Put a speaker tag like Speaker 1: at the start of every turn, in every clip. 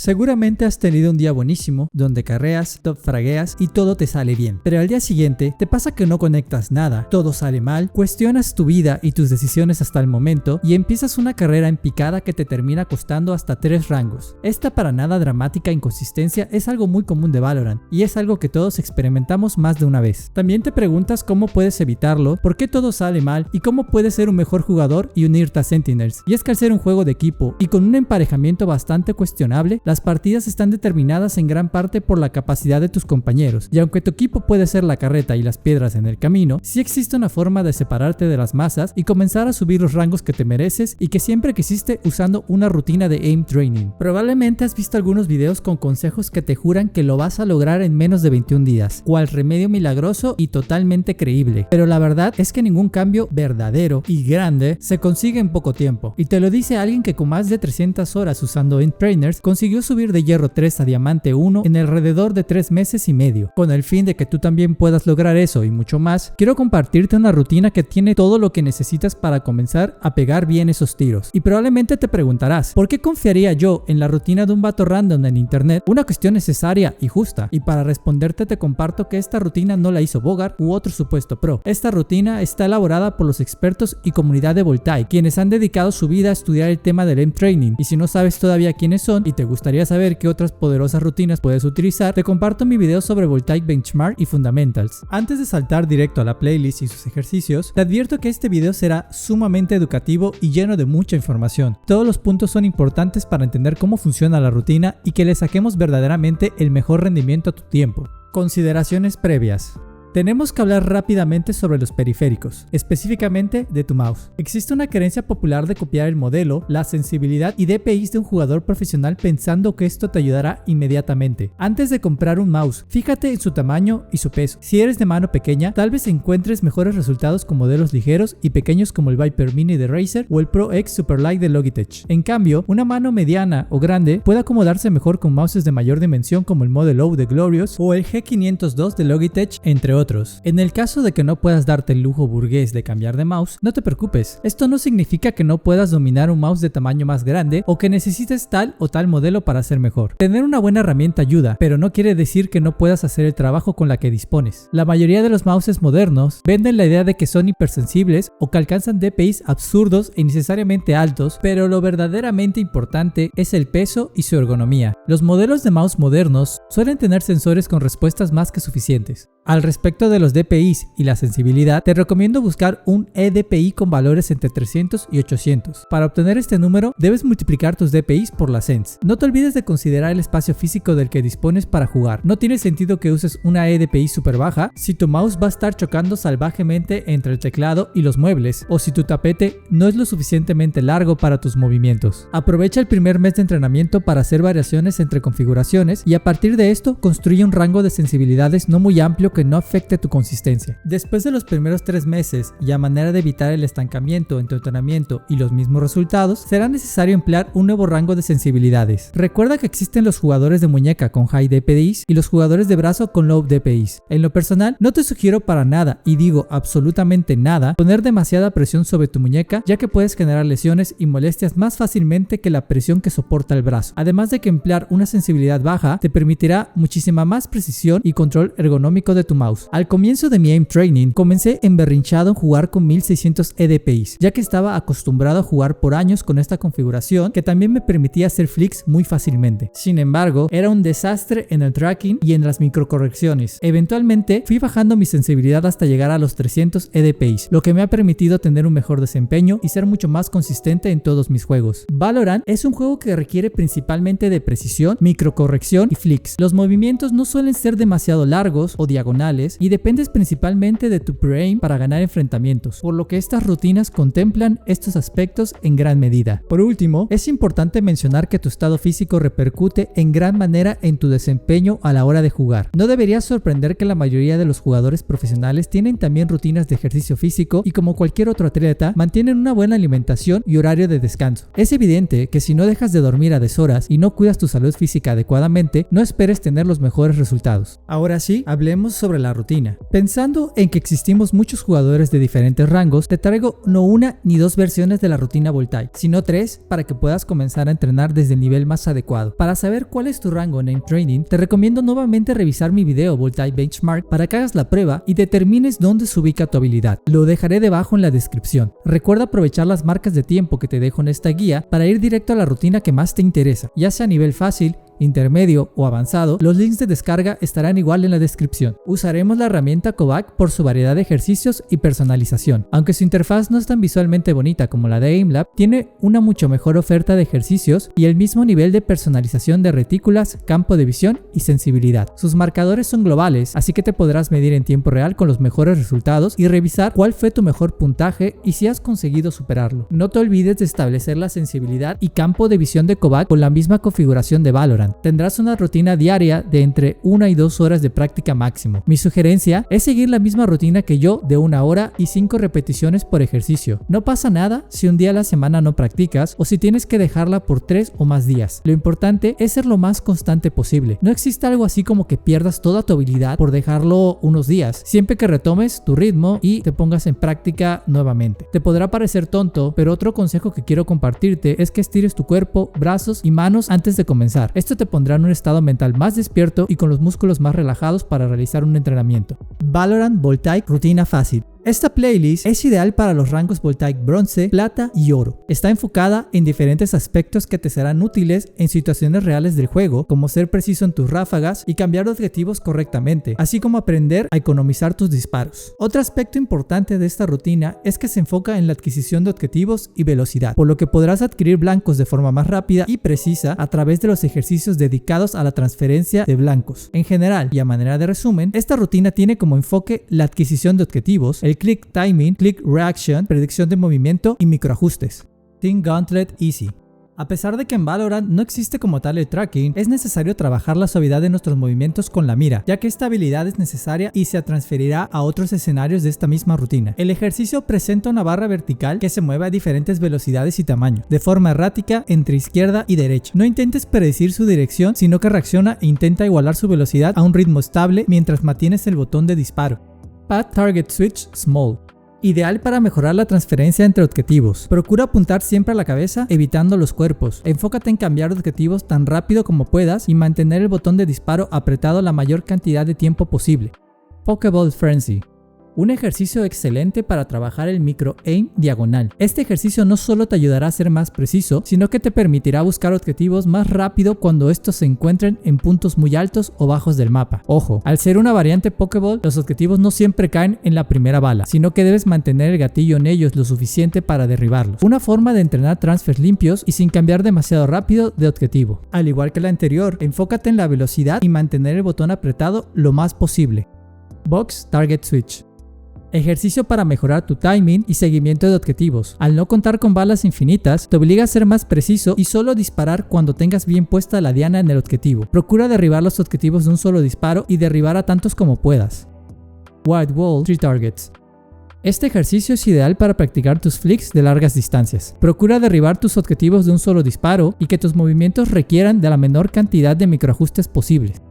Speaker 1: Seguramente has tenido un día buenísimo, donde carreas, top fragueas y todo te sale bien. Pero al día siguiente, te pasa que no conectas nada, todo sale mal, cuestionas tu vida y tus decisiones hasta el momento y empiezas una carrera en picada que te termina costando hasta 3 rangos. Esta para nada dramática inconsistencia es algo muy común de Valorant y es algo que todos experimentamos más de una vez. También te preguntas cómo puedes evitarlo, por qué todo sale mal y cómo puedes ser un mejor jugador y unirte a Sentinels. Y es que al ser un juego de equipo y con un emparejamiento bastante cuestionable, las partidas están determinadas en gran parte por la capacidad de tus compañeros, y aunque tu equipo puede ser la carreta y las piedras en el camino, sí existe una forma de separarte de las masas y comenzar a subir los rangos que te mereces y que siempre quisiste usando una rutina de aim training. Probablemente has visto algunos videos con consejos que te juran que lo vas a lograr en menos de 21 días, cual remedio milagroso y totalmente creíble, pero la verdad es que ningún cambio verdadero y grande se consigue en poco tiempo, y te lo dice alguien que con más de 300 horas usando aim trainers consiguió subir de hierro 3 a diamante 1 en alrededor de 3 meses y medio. Con el fin de que tú también puedas lograr eso y mucho más, quiero compartirte una rutina que tiene todo lo que necesitas para comenzar a pegar bien esos tiros. Y probablemente te preguntarás, ¿por qué confiaría yo en la rutina de un vato random en internet? Una cuestión necesaria y justa, y para responderte te comparto que esta rutina no la hizo Bogart u otro supuesto pro. Esta rutina está elaborada por los expertos y comunidad de Voltaic, quienes han dedicado su vida a estudiar el tema del aim training, y si no sabes todavía quiénes son y te gustaría saber qué otras poderosas rutinas puedes utilizar, te comparto mi video sobre Voltaic Benchmark y Fundamentals. Antes de saltar directo a la playlist y sus ejercicios, te advierto que este video será sumamente educativo y lleno de mucha información. Todos los puntos son importantes para entender cómo funciona la rutina y que le saquemos verdaderamente el mejor rendimiento a tu tiempo. Consideraciones previas. Tenemos que hablar rápidamente sobre los periféricos, específicamente de tu mouse. Existe una creencia popular de copiar el modelo, la sensibilidad y DPIs de un jugador profesional pensando que esto te ayudará inmediatamente. Antes de comprar un mouse, fíjate en su tamaño y su peso. Si eres de mano pequeña, tal vez encuentres mejores resultados con modelos ligeros y pequeños como el Viper Mini de Razer o el Pro X Superlight de Logitech. En cambio, una mano mediana o grande puede acomodarse mejor con mouses de mayor dimensión como el Model O de Glorious o el G502 de Logitech, entre otros. En el caso de que no puedas darte el lujo burgués de cambiar de mouse, no te preocupes. Esto no significa que no puedas dominar un mouse de tamaño más grande o que necesites tal o tal modelo para ser mejor. Tener una buena herramienta ayuda, pero no quiere decir que no puedas hacer el trabajo con la que dispones. La mayoría de los mouses modernos venden la idea de que son hipersensibles o que alcanzan DPIs absurdos e innecesariamente altos, pero lo verdaderamente importante es el peso y su ergonomía. Los modelos de mouse modernos suelen tener sensores con respuestas más que suficientes. Al respecto de los DPIs y la sensibilidad, te recomiendo buscar un eDPI con valores entre 300 y 800. Para obtener este número, debes multiplicar tus DPIs por la Sens. No te olvides de considerar el espacio físico del que dispones para jugar. No tiene sentido que uses una eDPI super baja si tu mouse va a estar chocando salvajemente entre el teclado y los muebles, o si tu tapete no es lo suficientemente largo para tus movimientos. Aprovecha el primer mes de entrenamiento para hacer variaciones entre configuraciones y a partir de esto construye un rango de sensibilidades no muy amplio que no afecte tu consistencia. Después de los primeros 3 meses y a manera de evitar el estancamiento en tu entrenamiento y los mismos resultados, será necesario emplear un nuevo rango de sensibilidades. Recuerda que existen los jugadores de muñeca con high DPIs y los jugadores de brazo con low DPIs. En lo personal, no te sugiero para nada, y digo absolutamente nada, poner demasiada presión sobre tu muñeca, ya que puedes generar lesiones y molestias más fácilmente que la presión que soporta el brazo. Además de que emplear una sensibilidad baja te permitirá muchísima más precisión y control ergonómico de tu mouse. Al comienzo de mi aim training, comencé emberrinchado en jugar con 1600 eDPIs, ya que estaba acostumbrado a jugar por años con esta configuración que también me permitía hacer flicks muy fácilmente. Sin embargo, era un desastre en el tracking y en las microcorrecciones. Eventualmente, fui bajando mi sensibilidad hasta llegar a los 300 eDPIs, lo que me ha permitido tener un mejor desempeño y ser mucho más consistente en todos mis juegos. Valorant es un juego que requiere principalmente de precisión, microcorrección y flicks. Los movimientos no suelen ser demasiado largos o diagonales y dependes principalmente de tu pre-aim para ganar enfrentamientos, por lo que estas rutinas contemplan estos aspectos en gran medida. Por último, es importante mencionar que tu estado físico repercute en gran manera en tu desempeño a la hora de jugar. No debería sorprender que la mayoría de los jugadores profesionales tienen también rutinas de ejercicio físico y, como cualquier otro atleta, mantienen una buena alimentación y horario de descanso. Es evidente que si no dejas de dormir a deshoras y no cuidas tu salud física adecuadamente, no esperes tener los mejores resultados. Ahora sí, hablemos sobre la rutina rutina. Pensando en que existimos muchos jugadores de diferentes rangos, te traigo no una ni dos versiones de la rutina Voltaic, sino tres para que puedas comenzar a entrenar desde el nivel más adecuado. Para saber cuál es tu rango en Aim Training, te recomiendo nuevamente revisar mi video Voltaic Benchmark para que hagas la prueba y determines dónde se ubica tu habilidad. Lo dejaré debajo en la descripción. Recuerda aprovechar las marcas de tiempo que te dejo en esta guía para ir directo a la rutina que más te interesa, ya sea a nivel fácil, intermedio o avanzado. Los links de descarga estarán igual en la descripción. Usaremos la herramienta Kovac por su variedad de ejercicios y personalización. Aunque su interfaz no es tan visualmente bonita como la de Aimlab, tiene una mucho mejor oferta de ejercicios y el mismo nivel de personalización de retículas, campo de visión y sensibilidad. Sus marcadores son globales, así que te podrás medir en tiempo real con los mejores resultados y revisar cuál fue tu mejor puntaje y si has conseguido superarlo. No te olvides de establecer la sensibilidad y campo de visión de Kovac con la misma configuración de Valorant. Tendrás una rutina diaria de entre 1 y 2 horas de práctica máximo. Mi sugerencia es seguir la misma rutina que yo de 1 hora y 5 repeticiones por ejercicio. No pasa nada si un día a la semana no practicas o si tienes que dejarla por 3 o más días. Lo importante es ser lo más constante posible. No existe algo así como que pierdas toda tu habilidad por dejarlo unos días, siempre que retomes tu ritmo y te pongas en práctica nuevamente. Te podrá parecer tonto, pero otro consejo que quiero compartirte es que estires tu cuerpo, brazos y manos antes de comenzar. Esto te pondrá en un estado mental más despierto y con los músculos más relajados para realizar un entrenamiento. Valorant Voltaic Rutina Fácil. Esta playlist es ideal para los rangos Voltaic Bronce, Plata y Oro. Está enfocada en diferentes aspectos que te serán útiles en situaciones reales del juego, como ser preciso en tus ráfagas y cambiar de objetivos correctamente, así como aprender a economizar tus disparos. Otro aspecto importante de esta rutina es que se enfoca en la adquisición de objetivos y velocidad, por lo que podrás adquirir blancos de forma más rápida y precisa a través de los ejercicios dedicados a la transferencia de blancos. En general, y a manera de resumen, esta rutina tiene como enfoque la adquisición de objetivos, el click timing, click reaction, predicción de movimiento y microajustes. Team Gauntlet Easy. A pesar de que en Valorant no existe como tal el tracking, es necesario trabajar la suavidad de nuestros movimientos con la mira, ya que esta habilidad es necesaria y se transferirá a otros escenarios de esta misma rutina. El ejercicio presenta una barra vertical que se mueve a diferentes velocidades y tamaños, de forma errática entre izquierda y derecha. No intentes predecir su dirección, sino que reacciona e intenta igualar su velocidad a un ritmo estable mientras mantienes el botón de disparo. Path Target Switch Small. Ideal para mejorar la transferencia entre objetivos. Procura apuntar siempre a la cabeza, evitando los cuerpos. Enfócate en cambiar objetivos tan rápido como puedas y mantener el botón de disparo apretado la mayor cantidad de tiempo posible. Pokeball Frenzy. Un ejercicio excelente para trabajar el micro aim diagonal. Este ejercicio no solo te ayudará a ser más preciso, sino que te permitirá buscar objetivos más rápido cuando estos se encuentren en puntos muy altos o bajos del mapa. Ojo, al ser una variante Pokéball, los objetivos no siempre caen en la primera bala, sino que debes mantener el gatillo en ellos lo suficiente para derribarlos. Una forma de entrenar transfers limpios y sin cambiar demasiado rápido de objetivo. Al igual que la anterior, enfócate en la velocidad y mantener el botón apretado lo más posible. Box Target Switch. Ejercicio para mejorar tu timing y seguimiento de objetivos. Al no contar con balas infinitas, te obliga a ser más preciso y solo disparar cuando tengas bien puesta la diana en el objetivo. Procura derribar los objetivos de un solo disparo y derribar a tantos como puedas. Wide Wall 3 Targets. Este ejercicio es ideal para practicar tus flicks de largas distancias. Procura derribar tus objetivos de un solo disparo y que tus movimientos requieran de la menor cantidad de microajustes posibles.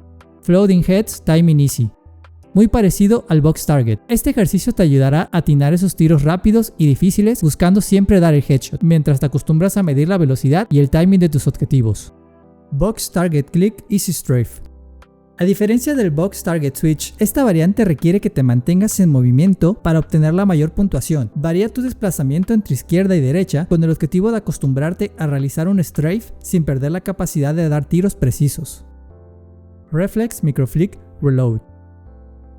Speaker 1: Floating Heads Timing Easy. Muy parecido al Box Target. Este ejercicio te ayudará a atinar esos tiros rápidos y difíciles buscando siempre dar el headshot, mientras te acostumbras a medir la velocidad y el timing de tus objetivos. Box Target Click Easy Strafe. A diferencia del Box Target Switch, esta variante requiere que te mantengas en movimiento para obtener la mayor puntuación. Varía tu desplazamiento entre izquierda y derecha con el objetivo de acostumbrarte a realizar un strafe sin perder la capacidad de dar tiros precisos. Reflex Microflick Reload.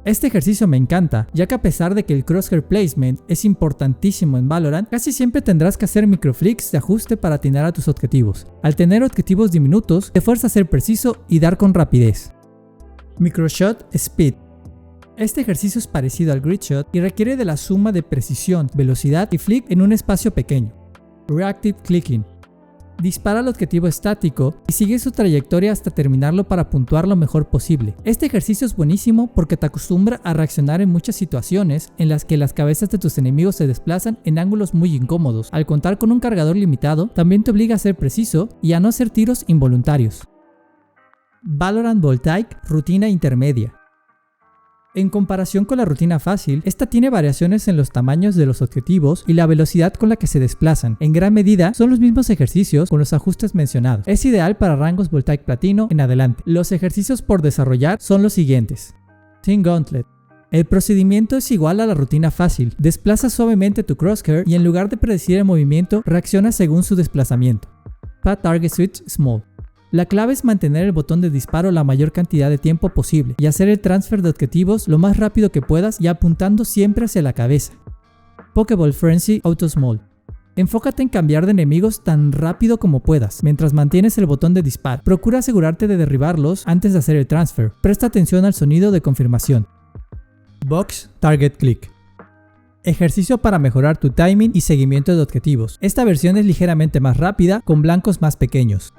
Speaker 1: Este ejercicio me encanta, ya que a pesar de que el crosshair placement es importantísimo en Valorant, casi siempre tendrás que hacer microflicks de ajuste para atinar a tus objetivos. Al tener objetivos diminutos, te fuerza a ser preciso y dar con rapidez. Microshot Speed. Este ejercicio es parecido al Grid Shot y requiere de la suma de precisión, velocidad y flick en un espacio pequeño. Reactive Clicking. Dispara al objetivo estático y sigue su trayectoria hasta terminarlo para puntuar lo mejor posible. Este ejercicio es buenísimo porque te acostumbra a reaccionar en muchas situaciones en las que las cabezas de tus enemigos se desplazan en ángulos muy incómodos. Al contar con un cargador limitado, también te obliga a ser preciso y a no hacer tiros involuntarios. Valorant Voltaic Rutina Intermedia. En comparación con la rutina fácil, esta tiene variaciones en los tamaños de los objetivos y la velocidad con la que se desplazan. En gran medida, son los mismos ejercicios con los ajustes mencionados. Es ideal para rangos Voltaic Platino en adelante. Los ejercicios por desarrollar son los siguientes. Team Gauntlet. El procedimiento es igual a la rutina fácil. Desplaza suavemente tu crosshair y en lugar de predecir el movimiento, reacciona según su desplazamiento. Pad Target Switch Small. La clave es mantener el botón de disparo la mayor cantidad de tiempo posible y hacer el transfer de objetivos lo más rápido que puedas y apuntando siempre hacia la cabeza. Pokéball Frenzy Auto Small. Enfócate en cambiar de enemigos tan rápido como puedas mientras mantienes el botón de disparo. Procura asegurarte de derribarlos antes de hacer el transfer. Presta atención al sonido de confirmación. Box Target Click. Ejercicio para mejorar tu timing y seguimiento de objetivos. Esta versión es ligeramente más rápida con blancos más pequeños.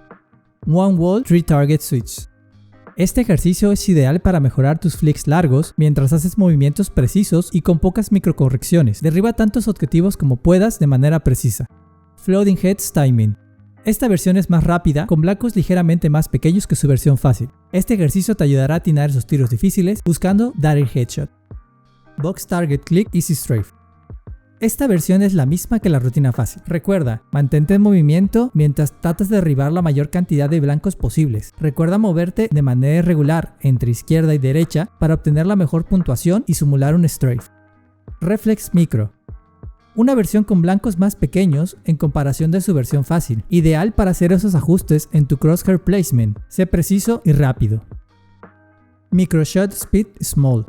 Speaker 1: One Wall 3 Target Switch. Este ejercicio es ideal para mejorar tus flicks largos mientras haces movimientos precisos y con pocas microcorrecciones. Derriba tantos objetivos como puedas de manera precisa. Floating Heads Timing. Esta versión es más rápida, con blancos ligeramente más pequeños que su versión fácil. Este ejercicio te ayudará a atinar esos tiros difíciles buscando dar el headshot. Box Target Click Easy Strafe. Esta versión es la misma que la rutina fácil. Recuerda, mantente en movimiento mientras tratas de derribar la mayor cantidad de blancos posibles. Recuerda moverte de manera irregular entre izquierda y derecha para obtener la mejor puntuación y simular un strafe. Reflex Micro. Una versión con blancos más pequeños en comparación de su versión fácil, ideal para hacer esos ajustes en tu crosshair placement. Sé preciso y rápido. Micro Shot Speed Small.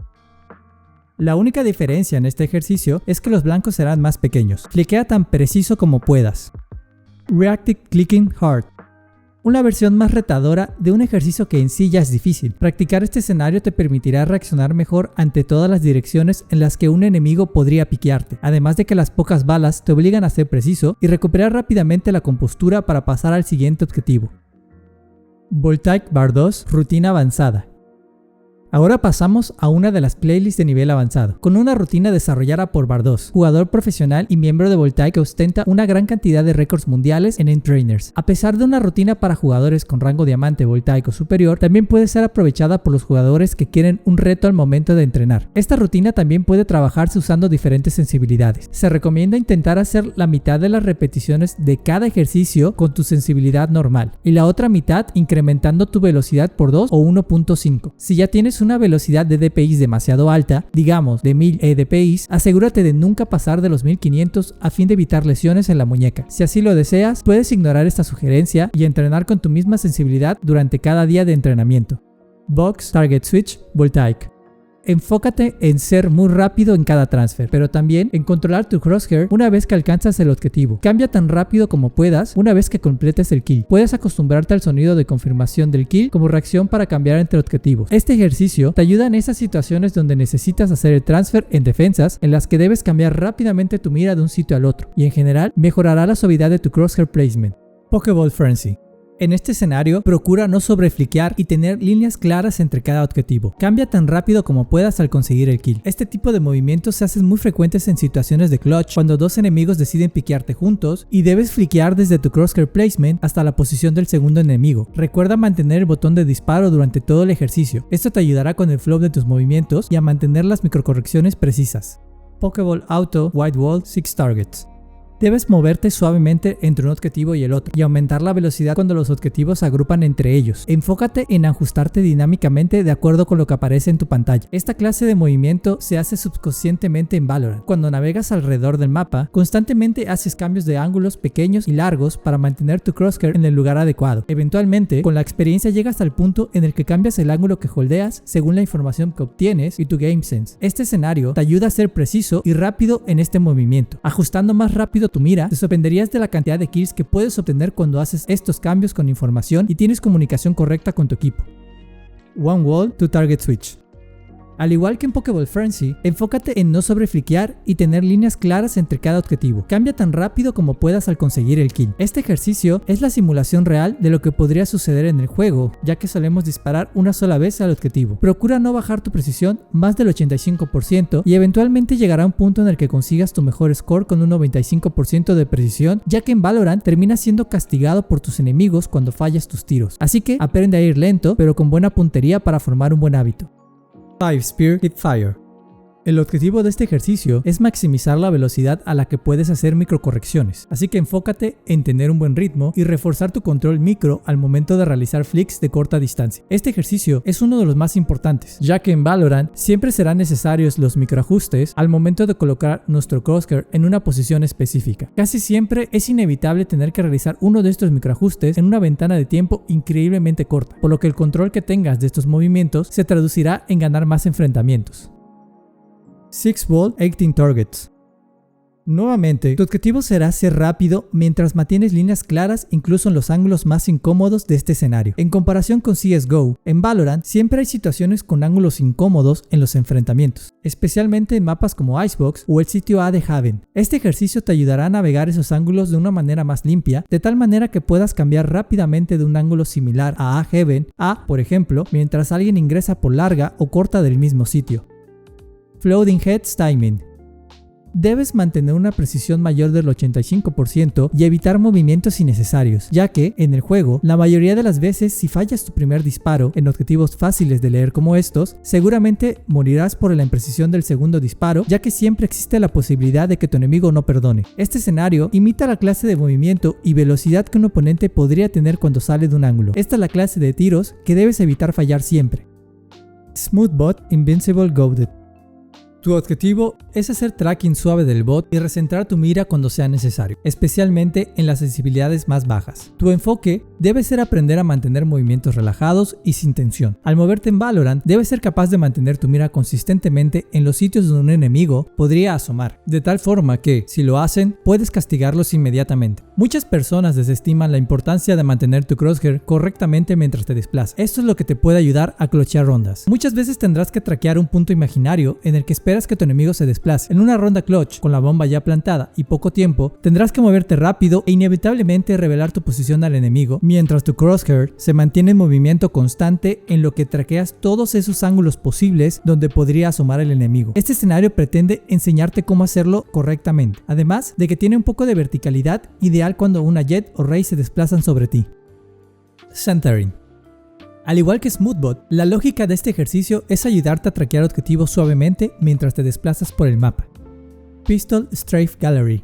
Speaker 1: La única diferencia en este ejercicio es que los blancos serán más pequeños. Cliquea tan preciso como puedas. Reactive Clicking Hard. Una versión más retadora de un ejercicio que en sí ya es difícil. Practicar este escenario te permitirá reaccionar mejor ante todas las direcciones en las que un enemigo podría piquearte, además de que las pocas balas te obligan a ser preciso y recuperar rápidamente la compostura para pasar al siguiente objetivo. Voltaic Bar 2 Rutina Avanzada. Ahora pasamos a una de las playlists de nivel avanzado, con una rutina desarrollada por Bardos, jugador profesional y miembro de Voltaic que ostenta una gran cantidad de récords mundiales en Trainers. A pesar de una rutina para jugadores con rango diamante, Voltaic o superior, también puede ser aprovechada por los jugadores que quieren un reto al momento de entrenar. Esta rutina también puede trabajarse usando diferentes sensibilidades. Se recomienda intentar hacer la mitad de las repeticiones de cada ejercicio con tu sensibilidad normal, y la otra mitad incrementando tu velocidad por 2 o 1.5. Si ya tienes una velocidad de DPI demasiado alta, digamos de 1000 DPI, asegúrate de nunca pasar de los 1500 a fin de evitar lesiones en la muñeca. Si así lo deseas, puedes ignorar esta sugerencia y entrenar con tu misma sensibilidad durante cada día de entrenamiento. Box Target Switch Voltaic. Enfócate en ser muy rápido en cada transfer, pero también en controlar tu crosshair una vez que alcanzas el objetivo. Cambia tan rápido como puedas una vez que completes el kill. Puedes acostumbrarte al sonido de confirmación del kill como reacción para cambiar entre objetivos. Este ejercicio te ayuda en esas situaciones donde necesitas hacer el transfer en defensas en las que debes cambiar rápidamente tu mira de un sitio al otro, y en general mejorará la suavidad de tu crosshair placement. Pokéball Frenzy. En este escenario, procura no sobrefliquear y tener líneas claras entre cada objetivo. Cambia tan rápido como puedas al conseguir el kill. Este tipo de movimientos se hacen muy frecuentes en situaciones de clutch, cuando dos enemigos deciden piquearte juntos y debes fliquear desde tu crosshair placement hasta la posición del segundo enemigo. Recuerda mantener el botón de disparo durante todo el ejercicio. Esto te ayudará con el flow de tus movimientos y a mantener las microcorrecciones precisas. Pokéball Auto White Wall 6 Targets. Debes moverte suavemente entre un objetivo y el otro y aumentar la velocidad cuando los objetivos se agrupan entre ellos. Enfócate en ajustarte dinámicamente de acuerdo con lo que aparece en tu pantalla. Esta clase de movimiento se hace subconscientemente en Valorant. Cuando navegas alrededor del mapa, constantemente haces cambios de ángulos pequeños y largos para mantener tu crosshair en el lugar adecuado. Eventualmente, con la experiencia llegas al punto en el que cambias el ángulo que holdeas según la información que obtienes y tu game sense. Este escenario te ayuda a ser preciso y rápido en este movimiento. Ajustando más rápido tu mira, te sorprenderías de la cantidad de kills que puedes obtener cuando haces estos cambios con información y tienes comunicación correcta con tu equipo. One Wall to Target Switch. Al igual que en Pokéball Frenzy, enfócate en no sobrefliquear y tener líneas claras entre cada objetivo. Cambia tan rápido como puedas al conseguir el kill. Este ejercicio es la simulación real de lo que podría suceder en el juego, ya que solemos disparar una sola vez al objetivo. Procura no bajar tu precisión más del 85% y eventualmente llegará un punto en el que consigas tu mejor score con un 95% de precisión, ya que en Valorant terminas siendo castigado por tus enemigos cuando fallas tus tiros. Así que aprende a ir lento, pero con buena puntería para formar un buen hábito. 5 Spear Hit Fire. El objetivo de este ejercicio es maximizar la velocidad a la que puedes hacer microcorrecciones, así que enfócate en tener un buen ritmo y reforzar tu control micro al momento de realizar flicks de corta distancia. Este ejercicio es uno de los más importantes, ya que en Valorant siempre serán necesarios los microajustes al momento de colocar nuestro crosshair en una posición específica. Casi siempre es inevitable tener que realizar uno de estos microajustes en una ventana de tiempo increíblemente corta, por lo que el control que tengas de estos movimientos se traducirá en ganar más enfrentamientos. 6 Ball 18 Targets. Nuevamente, tu objetivo será ser rápido mientras mantienes líneas claras incluso en los ángulos más incómodos de este escenario. En comparación con CSGO, en Valorant siempre hay situaciones con ángulos incómodos en los enfrentamientos, especialmente en mapas como Icebox o el sitio A de Haven. Este ejercicio te ayudará a navegar esos ángulos de una manera más limpia, de tal manera que puedas cambiar rápidamente de un ángulo similar a Haven a, por ejemplo, mientras alguien ingresa por larga o corta del mismo sitio. Floating Heads Timing. Debes mantener una precisión mayor del 85% y evitar movimientos innecesarios, ya que, en el juego, la mayoría de las veces si fallas tu primer disparo en objetivos fáciles de leer como estos, seguramente morirás por la imprecisión del segundo disparo, ya que siempre existe la posibilidad de que tu enemigo no perdone. Este escenario imita la clase de movimiento y velocidad que un oponente podría tener cuando sale de un ángulo. Esta es la clase de tiros que debes evitar fallar siempre. Smoothbot Invincible Goaded. Tu objetivo es hacer tracking suave del bot y recentrar tu mira cuando sea necesario, especialmente en las sensibilidades más bajas. Tu enfoque debe ser aprender a mantener movimientos relajados y sin tensión. Al moverte en Valorant, debes ser capaz de mantener tu mira consistentemente en los sitios donde un enemigo podría asomar, de tal forma que, si lo hacen, puedes castigarlos inmediatamente. Muchas personas desestiman la importancia de mantener tu crosshair correctamente mientras te desplazas. Esto es lo que te puede ayudar a clochear rondas. Muchas veces tendrás que traquear un punto imaginario en el que esperas que tu enemigo se desplace. En una ronda clutch, con la bomba ya plantada y poco tiempo, tendrás que moverte rápido e inevitablemente revelar tu posición al enemigo, mientras tu crosshair se mantiene en movimiento constante en lo que traqueas todos esos ángulos posibles donde podría asomar el enemigo. Este escenario pretende enseñarte cómo hacerlo correctamente, además de que tiene un poco de verticalidad ideal cuando una Jett o Raze se desplazan sobre ti. Centering. Al igual que Smoothbot, la lógica de este ejercicio es ayudarte a traquear objetivos suavemente mientras te desplazas por el mapa. Pistol Strafe Gallery.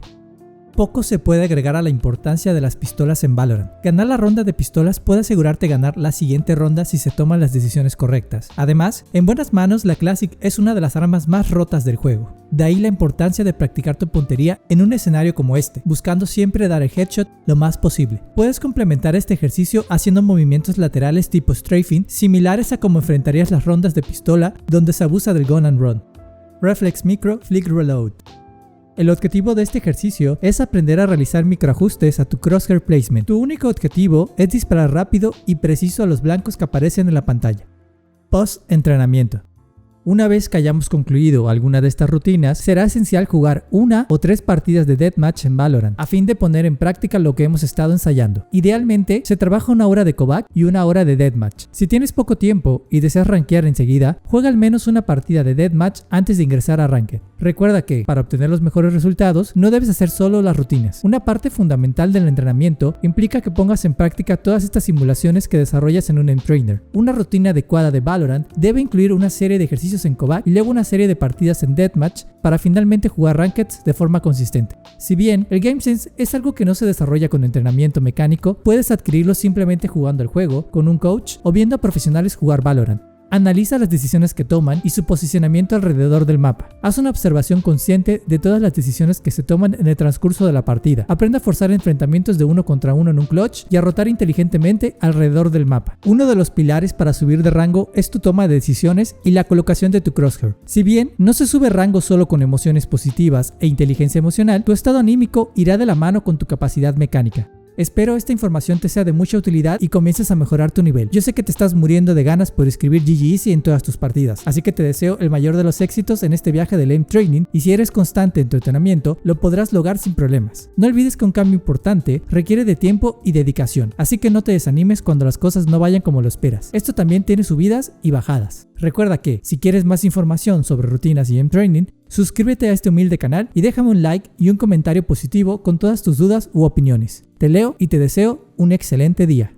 Speaker 1: Poco se puede agregar a la importancia de las pistolas en Valorant. Ganar la ronda de pistolas puede asegurarte ganar la siguiente ronda si se toman las decisiones correctas. Además, en buenas manos la Classic es una de las armas más rotas del juego. De ahí la importancia de practicar tu puntería en un escenario como este, buscando siempre dar el headshot lo más posible. Puedes complementar este ejercicio haciendo movimientos laterales tipo strafing, similares a como enfrentarías las rondas de pistola donde se abusa del gun and run. Reflex Micro Flick Reload. El objetivo de este ejercicio es aprender a realizar microajustes a tu crosshair placement. Tu único objetivo es disparar rápido y preciso a los blancos que aparecen en la pantalla. Post-entrenamiento. Una vez que hayamos concluido alguna de estas rutinas, será esencial jugar 1 o 3 partidas de Deathmatch en Valorant, a fin de poner en práctica lo que hemos estado ensayando. Idealmente, se trabaja 1 hora de KOVAC y 1 hora de Deathmatch. Si tienes poco tiempo y deseas rankear enseguida, juega al menos una partida de Deathmatch antes de ingresar a Ranked. Recuerda que, para obtener los mejores resultados, no debes hacer solo las rutinas. Una parte fundamental del entrenamiento implica que pongas en práctica todas estas simulaciones que desarrollas en un Aim Trainer. Una rutina adecuada de Valorant debe incluir una serie de ejercicios en KOVAC y luego una serie de partidas en Deathmatch para finalmente jugar Rankeds de forma consistente. Si bien el Game Sense es algo que no se desarrolla con entrenamiento mecánico, puedes adquirirlo simplemente jugando el juego, con un coach o viendo a profesionales jugar Valorant. Analiza las decisiones que toman y su posicionamiento alrededor del mapa. Haz una observación consciente de todas las decisiones que se toman en el transcurso de la partida. Aprende a forzar enfrentamientos de 1 contra 1 en un clutch y a rotar inteligentemente alrededor del mapa. Uno de los pilares para subir de rango es tu toma de decisiones y la colocación de tu crosshair. Si bien no se sube rango solo con emociones positivas e inteligencia emocional, tu estado anímico irá de la mano con tu capacidad mecánica. Espero esta información te sea de mucha utilidad y comiences a mejorar tu nivel. Yo sé que te estás muriendo de ganas por escribir GG Easy en todas tus partidas, así que te deseo el mayor de los éxitos en este viaje del Aim Training, y si eres constante en tu entrenamiento, lo podrás lograr sin problemas. No olvides que un cambio importante requiere de tiempo y dedicación, así que no te desanimes cuando las cosas no vayan como lo esperas. Esto también tiene subidas y bajadas. Recuerda que, si quieres más información sobre rutinas y Aim Training, suscríbete a este humilde canal y déjame un like y un comentario positivo con todas tus dudas u opiniones. Te leo y te deseo un excelente día.